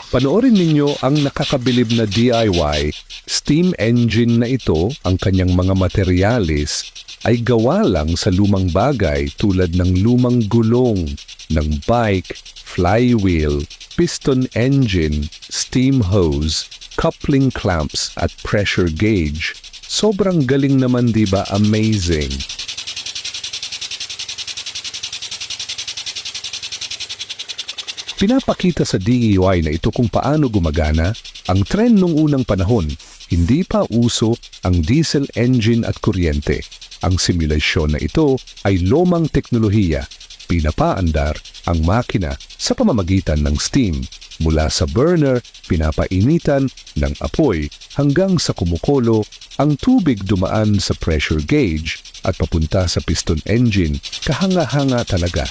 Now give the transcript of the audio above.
Panoorin ninyo ang nakakabilib na DIY steam engine na ito. Ang kanyang mga materyales ay gawa lang sa lumang bagay tulad ng lumang gulong ng bike, flywheel, piston engine, steam hose, coupling clamps at pressure gauge. Sobrang galing naman, di ba? Amazing! Pinapakita sa DIY na ito kung paano gumagana ang tren nung unang panahon. Hindi pa uso ang diesel engine at kuryente. Ang simulasyon na ito ay lumang teknolohiya. Pinapaandar ang makina sa pamamagitan ng steam. Mula sa burner, pinapainitan ng apoy hanggang sa kumukulo ang tubig, dumaan sa pressure gauge at papunta sa piston engine. Kahanga-hanga talaga.